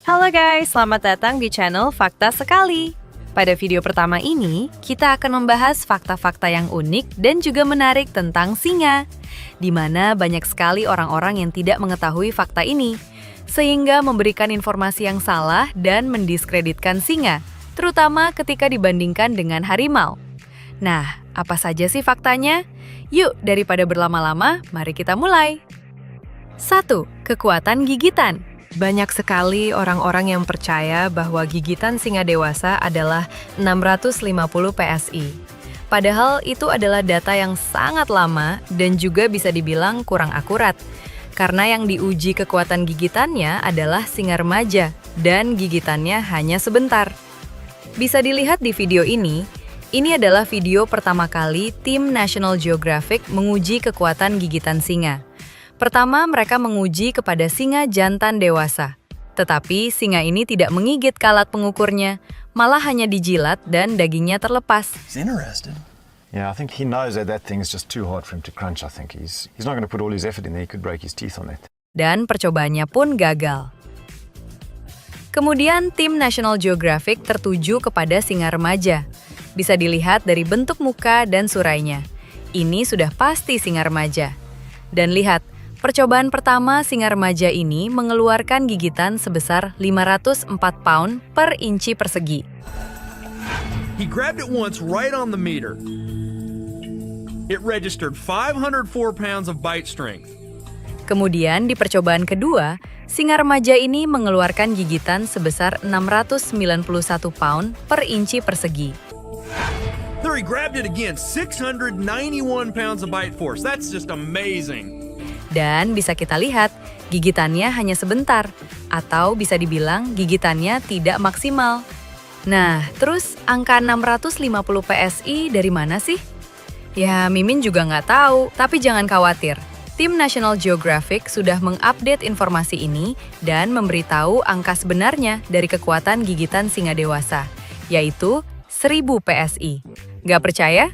Halo guys, selamat datang di channel Fakta Sekali. Pada video pertama ini, kita akan membahas fakta-fakta yang unik dan juga menarik tentang singa, di mana banyak sekali orang-orang yang tidak mengetahui fakta ini, sehingga memberikan informasi yang salah dan mendiskreditkan singa, terutama ketika dibandingkan dengan harimau. Nah, apa saja sih faktanya? Yuk, daripada berlama-lama, mari kita mulai. 1. Kekuatan gigitan. Banyak sekali orang-orang yang percaya bahwa gigitan singa dewasa adalah 650 PSI. Padahal itu adalah data yang sangat lama dan juga bisa dibilang kurang akurat. Karena yang diuji kekuatan gigitannya adalah singa remaja dan gigitannya hanya sebentar. Bisa dilihat di video ini adalah video pertama kali tim National Geographic menguji kekuatan gigitan singa. Pertama, mereka menguji kepada singa jantan dewasa. Tetapi singa ini tidak menggigit kalat pengukurnya, malah hanya dijilat dan dagingnya terlepas. He's interested. Yeah, I think he knows that thing's just too hard for him to crunch. I think he's not going to put all his effort in there. He could break his teeth on it. Dan percobaannya pun gagal. Kemudian tim National Geographic tertuju kepada singa remaja. Bisa dilihat dari bentuk muka dan surainya. Ini sudah pasti singa remaja. Dan lihat, percobaan pertama singa remaja ini mengeluarkan gigitan sebesar 504 pound per inci persegi. He grabbed it once right on the meter. It registered 504 pounds of bite strength. Kemudian di percobaan kedua, singa remaja ini mengeluarkan gigitan sebesar 691 pound per inci persegi. There he grabbed it again, 691 pounds of bite force. That's just amazing. Dan bisa kita lihat, gigitannya hanya sebentar, atau bisa dibilang gigitannya tidak maksimal. Nah, terus angka 650 PSI dari mana sih? Ya, Mimin juga nggak tahu, tapi jangan khawatir. Tim National Geographic sudah mengupdate informasi ini dan memberitahu angka sebenarnya dari kekuatan gigitan singa dewasa, yaitu 1000 PSI. Nggak percaya?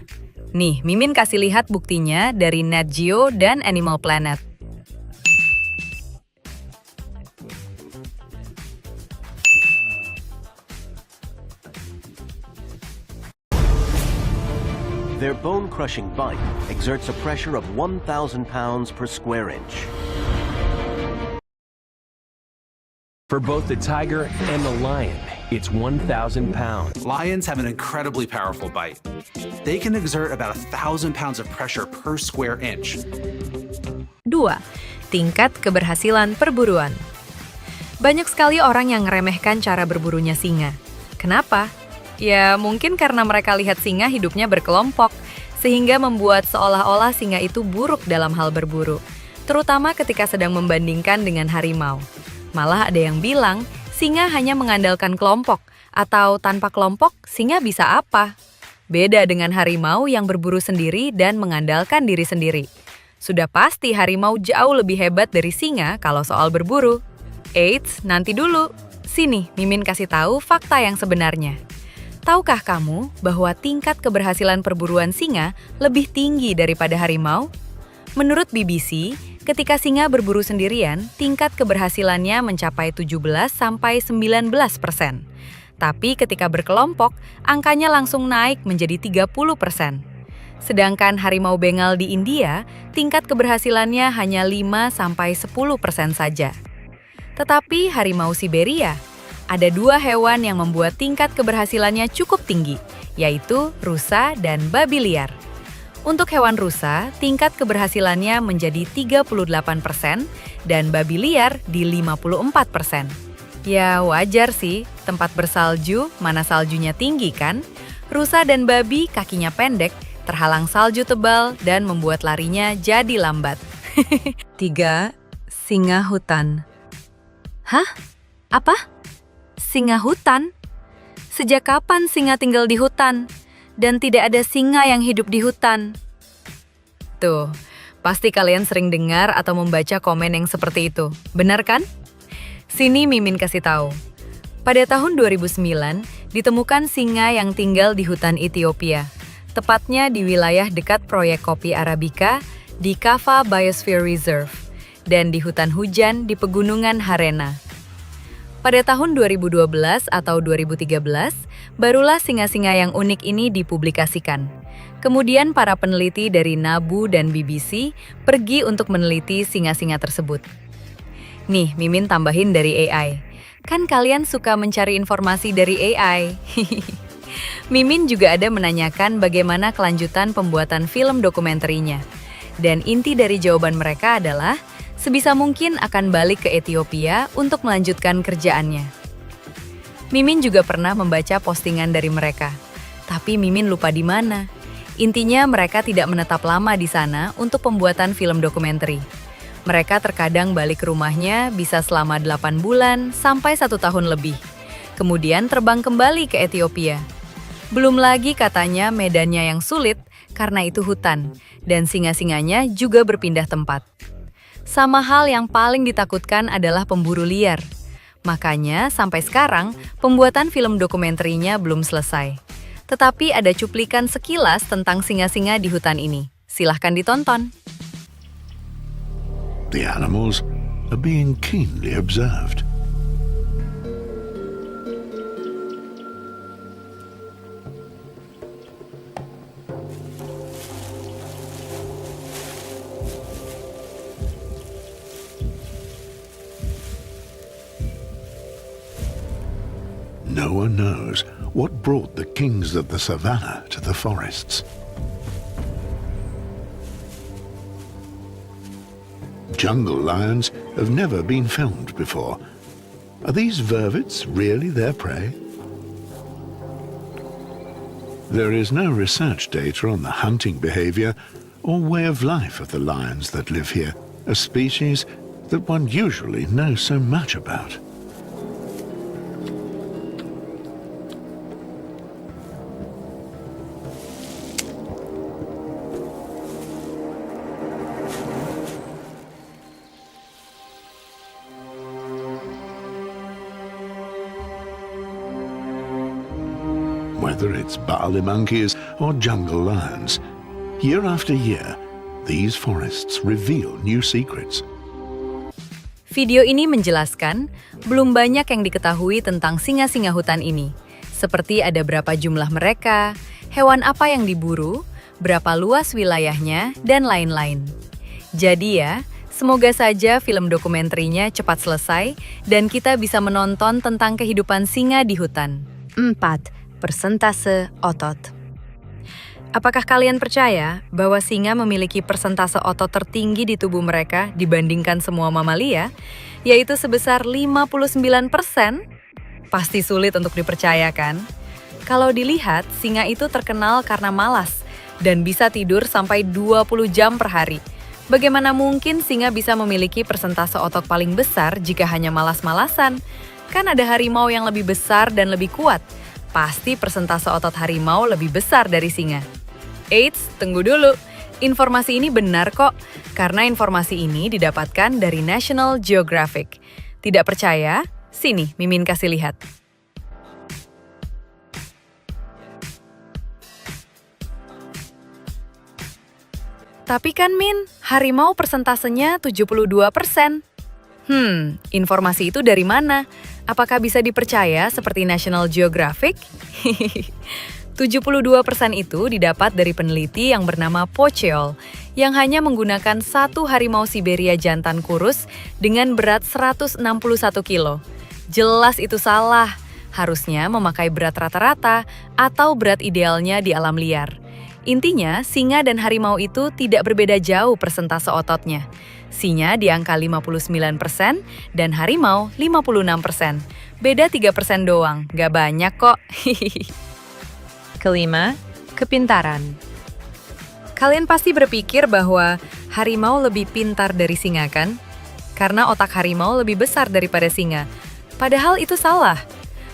Nih, Mimin kasih lihat buktinya dari Nat Geo dan Animal Planet. Their bone-crushing bite exerts a pressure of 1,000 pounds per square inch. For both the tiger and the lion, it's 1,000 pounds. Lions have an incredibly powerful bite. They can exert about 1,000 pounds of pressure per square inch. 2. Tingkat keberhasilan perburuan. Banyak sekali orang yang meremehkan cara berburunya singa. Kenapa? Ya, mungkin karena mereka lihat singa hidupnya berkelompok, sehingga membuat seolah-olah singa itu buruk dalam hal berburu, terutama ketika sedang membandingkan dengan harimau. Malah ada yang bilang, singa hanya mengandalkan kelompok, atau tanpa kelompok, singa bisa apa? Beda dengan harimau yang berburu sendiri dan mengandalkan diri sendiri. Sudah pasti harimau jauh lebih hebat dari singa kalau soal berburu. Eits, nanti dulu. Sini, Mimin kasih tahu fakta yang sebenarnya. Tahukah kamu bahwa tingkat keberhasilan perburuan singa lebih tinggi daripada harimau? Menurut BBC, ketika singa berburu sendirian, tingkat keberhasilannya mencapai 17–19%. Tapi ketika berkelompok, angkanya langsung naik menjadi 30%. Sedangkan harimau Bengal di India, tingkat keberhasilannya hanya 5–10% saja. Tetapi harimau Siberia, ada 2 hewan yang membuat tingkat keberhasilannya cukup tinggi, yaitu rusa dan babi liar. Untuk hewan rusa, tingkat keberhasilannya menjadi 38% dan babi liar di 54%. Ya wajar sih, tempat bersalju mana saljunya tinggi kan? Rusa dan babi kakinya pendek, terhalang salju tebal dan membuat larinya jadi lambat. 3. Singa hutan. Hah? Apa? Singa hutan? Sejak kapan singa tinggal di hutan? Dan tidak ada singa yang hidup di hutan? Tuh, pasti kalian sering dengar atau membaca komen yang seperti itu. Benar kan? Sini Mimin kasih tahu. Pada tahun 2009, ditemukan singa yang tinggal di hutan Ethiopia. Tepatnya di wilayah dekat proyek kopi Arabica di Kava Biosphere Reserve dan di hutan hujan di pegunungan Harena. Pada tahun 2012 atau 2013, barulah singa-singa yang unik ini dipublikasikan. Kemudian para peneliti dari NABU dan BBC pergi untuk meneliti singa-singa tersebut. Nih, Mimin tambahin dari AI. Kan kalian suka mencari informasi dari AI? Mimin juga ada menanyakan bagaimana kelanjutan pembuatan film dokumenterinya. Dan inti dari jawaban mereka adalah, sebisa mungkin akan balik ke Ethiopia untuk melanjutkan kerjaannya. Mimin juga pernah membaca postingan dari mereka. Tapi Mimin lupa di mana. Intinya mereka tidak menetap lama di sana untuk pembuatan film dokumenter. Mereka terkadang balik ke rumahnya bisa selama 8 bulan sampai 1 tahun lebih. Kemudian terbang kembali ke Ethiopia. Belum lagi katanya medannya yang sulit karena itu hutan, dan singa-singanya juga berpindah tempat. Sama hal yang paling ditakutkan adalah pemburu liar. Makanya sampai sekarang pembuatan film dokumenterinya belum selesai. Tetapi ada cuplikan sekilas tentang singa-singa di hutan ini. Silahkan ditonton. The animals are being keenly observed. No one knows what brought the kings of the savannah to the forests. Jungle lions have never been filmed before. Are these vervets really their prey? There is no research data on the hunting behavior or way of life of the lions that live here, a species that one usually knows so much about. Whether it's Bali monkeys or jungle lions, year after year, these forests reveal new secrets. Video ini menjelaskan, belum banyak yang diketahui tentang singa-singa hutan ini. Seperti ada berapa jumlah mereka, hewan apa yang diburu, berapa luas wilayahnya, dan lain-lain. Jadi ya, semoga saja film dokumenterinya cepat selesai dan kita bisa menonton tentang kehidupan singa di hutan. 4. Persentase otot. Apakah kalian percaya bahwa singa memiliki persentase otot tertinggi di tubuh mereka dibandingkan semua mamalia, yaitu sebesar 59%? Pasti sulit untuk dipercayakan. Kalau dilihat, singa itu terkenal karena malas dan bisa tidur sampai 20 jam per hari. Bagaimana mungkin singa bisa memiliki persentase otot paling besar jika hanya malas-malasan? Kan ada harimau yang lebih besar dan lebih kuat. Pasti persentase otot harimau lebih besar dari singa. Eits, tunggu dulu. Informasi ini benar kok, karena informasi ini didapatkan dari National Geographic. Tidak percaya? Sini, Mimin kasih lihat. Tapi kan Min, harimau persentasenya 72%. Informasi itu dari mana? Apakah bisa dipercaya seperti National Geographic? 72% itu didapat dari peneliti yang bernama Pocheol, yang hanya menggunakan satu harimau Siberia jantan kurus dengan berat 161 kilo. Jelas itu salah. Harusnya memakai berat rata-rata atau berat idealnya di alam liar. Intinya, singa dan harimau itu tidak berbeda jauh persentase ototnya. Singa di angka 59% dan harimau 56%. Beda 3% doang, gak banyak kok. Kelima, kepintaran. Kalian pasti berpikir bahwa harimau lebih pintar dari singa kan? Karena otak harimau lebih besar daripada singa. Padahal itu salah.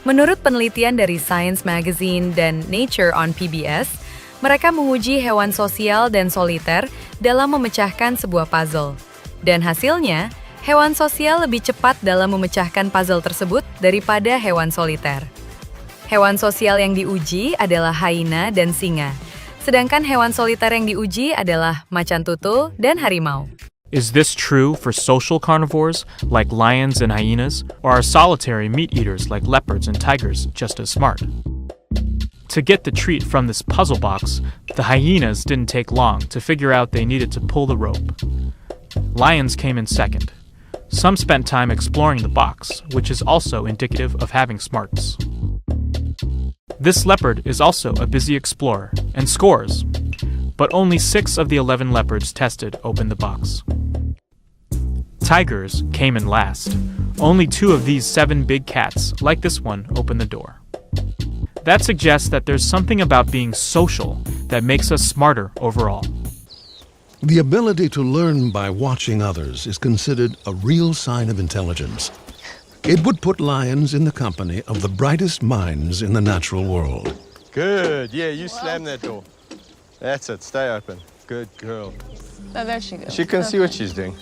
Menurut penelitian dari Science Magazine dan Nature on PBS, mereka menguji hewan sosial dan soliter dalam memecahkan sebuah puzzle. Dan hasilnya, hewan sosial lebih cepat dalam memecahkan puzzle tersebut daripada hewan soliter. Hewan sosial yang diuji adalah hyena dan singa, sedangkan hewan soliter yang diuji adalah macan tutul dan harimau. Is this true for social carnivores like lions and hyenas, or are solitary meat eaters like leopards and tigers just as smart? To get the treat from this puzzle box, the hyenas didn't take long to figure out they needed to pull the rope. Lions came in second. Some spent time exploring the box, which is also indicative of having smarts. This leopard is also a busy explorer and scores, but only 6 of the 11 leopards tested opened the box. Tigers came in last. Only 2 of these 7 big cats, like this one, opened the door. That suggests that there's something about being social that makes us smarter overall. The ability to learn by watching others is considered a real sign of intelligence. It would put lions in the company of the brightest minds in the natural world. Good. Yeah, you slam that door. That's it. Stay open. Good girl. Oh, there she goes. She can see what she's doing.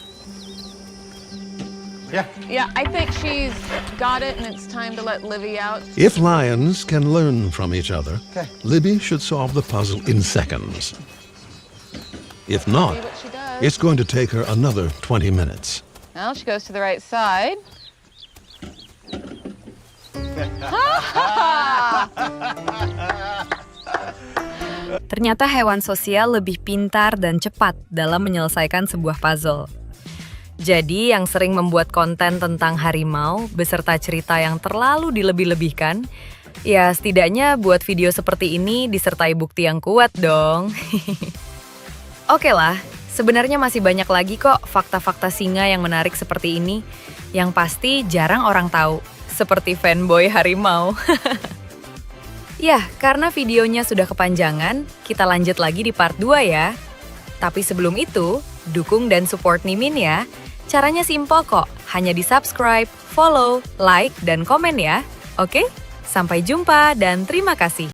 Yeah, I think she's got it, and it's time to let Livy out. If lions can learn from each other, Libby should solve the puzzle in seconds. If not, See what she does. it's going to take her another 20 minutes. Well, she goes to the right side. Ternyata hewan sosial lebih pintar dan cepat dalam menyelesaikan sebuah puzzle. Jadi yang sering membuat konten tentang harimau beserta cerita yang terlalu dilebih-lebihkan, ya setidaknya buat video seperti ini disertai bukti yang kuat dong. Oke lah, sebenarnya masih banyak lagi kok fakta-fakta singa yang menarik seperti ini, yang pasti jarang orang tahu, seperti fanboy harimau. Ya, karena videonya sudah kepanjangan, kita lanjut lagi di part 2 ya. Tapi sebelum itu, dukung dan support Mimin ya. Caranya simpel kok, hanya di subscribe, follow, like, dan komen ya. Oke? Sampai jumpa dan terima kasih.